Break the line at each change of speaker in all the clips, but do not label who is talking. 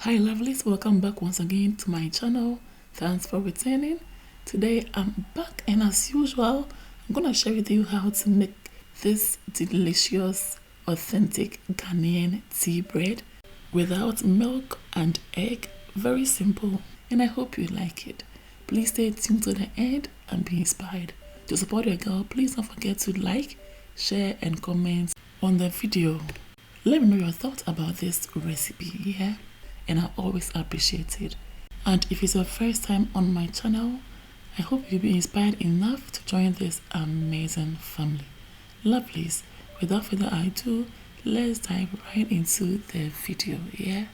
Hi lovelies, welcome back once again to my channel. Thanks for returning. Today I'm back and as usual I'm gonna share with you how to make this delicious authentic Ghanaian tea bread without milk and egg. Very simple and I hope you like it. Please stay tuned to the end and be inspired. To support your girl, please don't forget to like, share and comment on the video. Let me know your thoughts about this recipe, yeah? And I always appreciate it. And if it's your first time on my channel, I hope you'll be inspired enough to join this amazing family. Lovelies, without further ado, let's dive right into the video, yeah?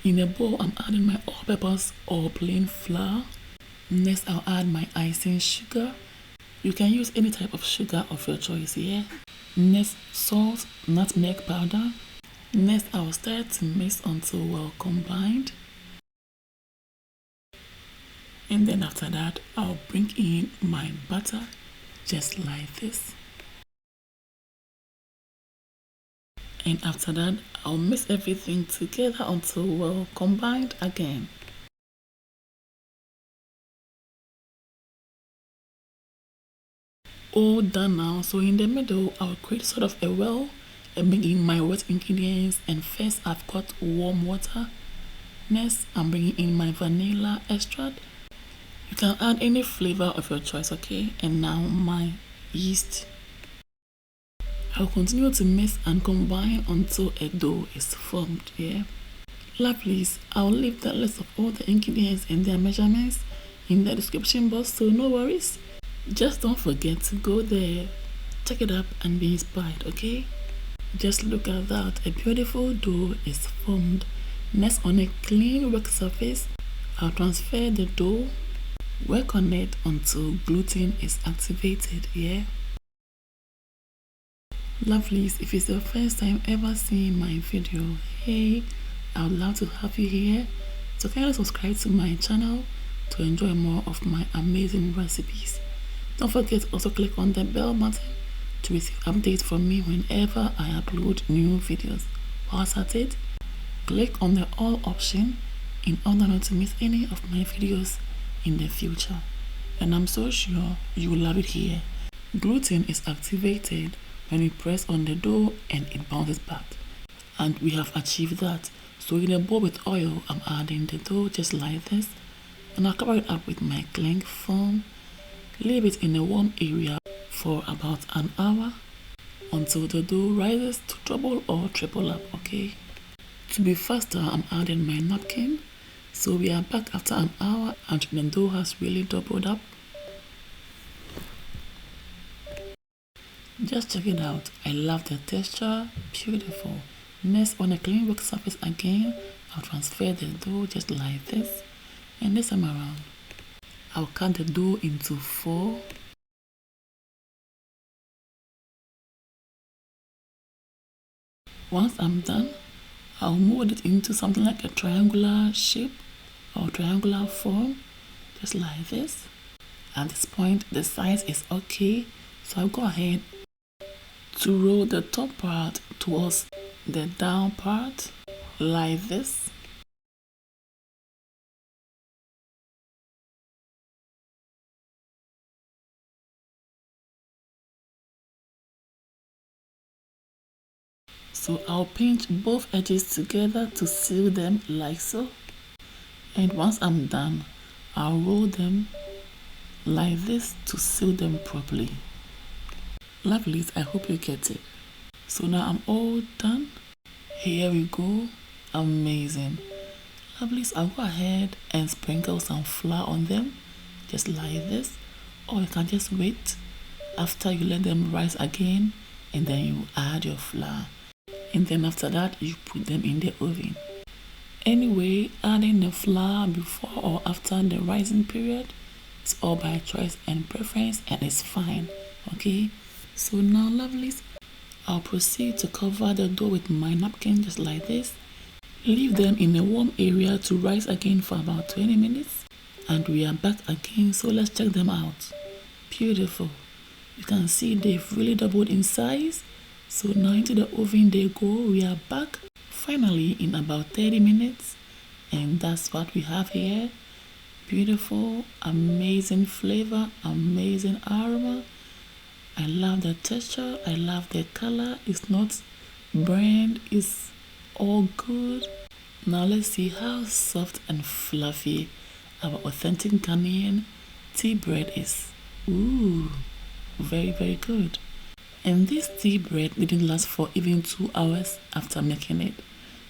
In a bowl, I'm adding my all-purpose or plain flour. Next, I'll add my icing sugar. You can use any type of sugar of your choice, yeah? Next, salt, nutmeg powder. Next, I'll start to mix until well combined. And then after that, I'll bring in my butter, just like this. And after that, I'll mix everything together until well combined again. All done now. So in the middle, I'll create sort of a well and bring in my wet ingredients. And first, I've got warm water. Next, I'm bringing in my vanilla extract. You can add any flavor of your choice, okay? And now my yeast. I'll continue to mix and combine until a dough is formed, yeah? Lovelies, I'll leave the list of all the ingredients and their measurements in the description box, so no worries. Just don't forget to go there, check it up and be inspired, okay? Just look at that, a beautiful dough is formed. Next, on a clean work surface, I'll transfer the dough. Work on it until gluten is activated, yeah? Lovelies, if it's your first time ever seeing my video, hey, I would love to have you here. So kindly subscribe to my channel to enjoy more of my amazing recipes. Don't forget to also click on the bell button to receive updates from me whenever I upload new videos. Whilst at it, click on the all option in order not to miss any of my videos in the future. And I'm so sure you will love it here. Gluten is activated when we press on the dough and it bounces back. And we have achieved that. So in a bowl with oil, I'm adding the dough just like this. And I'll cover it up with my cling film. Leave it in a warm area for about an hour until the dough rises to double or triple up, okay? To be faster, I'm adding my napkin. So we are back after an hour and the dough has really doubled up. Just check it out. I love the texture. Beautiful. Next, on a clean work surface again, I'll transfer the dough just like this. And this time around, I'll cut the dough into 4. Once I'm done, I'll mold it into something like a triangular shape or triangular form, just like this. At this point, the size is okay, so I'll go ahead to roll the top part towards the down part, like this. So I'll pinch both edges together to seal them like so. And once I'm done, I'll roll them like this to seal them properly. Lovelies, I hope you get it. So now I'm all done. Here we go. Amazing. Lovelies, I'll go ahead and sprinkle some flour on them, just like this. Or you can just wait after you let them rise again and then you add your flour. And then after that, you put them in the oven. Anyway, adding the flour before or after the rising period is all by choice and preference and it's fine, okay? So now, lovelies, I'll proceed to cover the dough with my napkin just like this. Leave them in a warm area to rise again for about 20 minutes. And we are back again, so let's check them out. Beautiful. You can see they've really doubled in size. So now into the oven they go. We are back finally in about 30 minutes, and that's what we have here. Beautiful, amazing flavor, amazing aroma. I love the texture, I love the color. It's not brand, it's all good. Now let's see how soft and fluffy our authentic Ghanaian tea bread is. Ooh, very good. And this tea bread didn't last for even 2 hours after making it,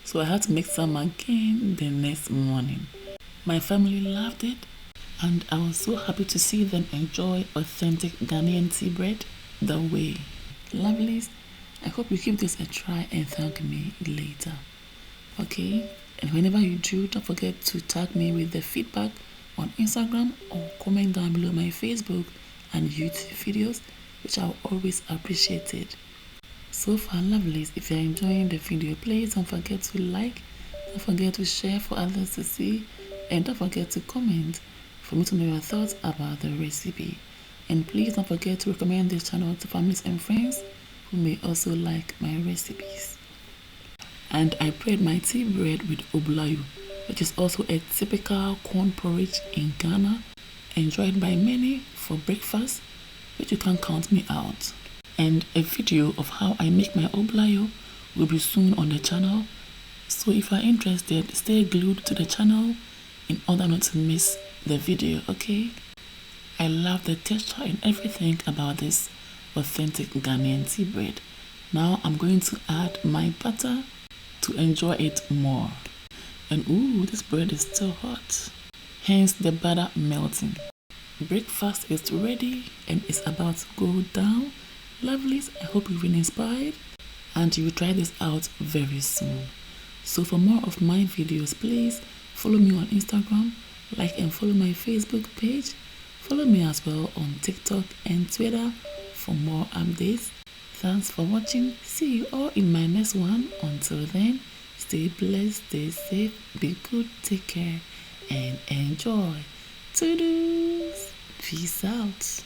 so I had to make some again the next morning. My family loved it, and I was so happy to see them enjoy authentic Ghanaian tea bread the way. Lovelies, I hope you give this a try and thank me later. Okay? And whenever you do, don't forget to tag me with the feedback on Instagram or comment down below my Facebook and YouTube videos, which I'll always appreciate it. So far, lovelies, if you're enjoying the video, please don't forget to like, don't forget to share for others to see, and don't forget to comment for me to know your thoughts about the recipe. And please don't forget to recommend this channel to families and friends who may also like my recipes. And I paired my tea bread with oblayo, which is also a typical corn porridge in Ghana, enjoyed by many for breakfast, which you can count me out. And a video of how I make my oblayo will be soon on the channel, so if you are interested, stay glued to the channel in order not to miss the video, okay? I love the texture and everything about this authentic Ghanaian tea bread. Now I'm going to add my butter to enjoy it more. And ooh, this bread is still hot, hence the butter melting. Breakfast is ready and it's about to go down. Lovelies, I hope you've been inspired and you will try this out very soon. So for more of my videos, please follow me on Instagram, like and follow my Facebook page. Follow me as well on TikTok and Twitter for more updates. Thanks for watching. See you all in my next one. Until then, stay blessed, stay safe, be good, take care, and enjoy. Toodles! Peace out.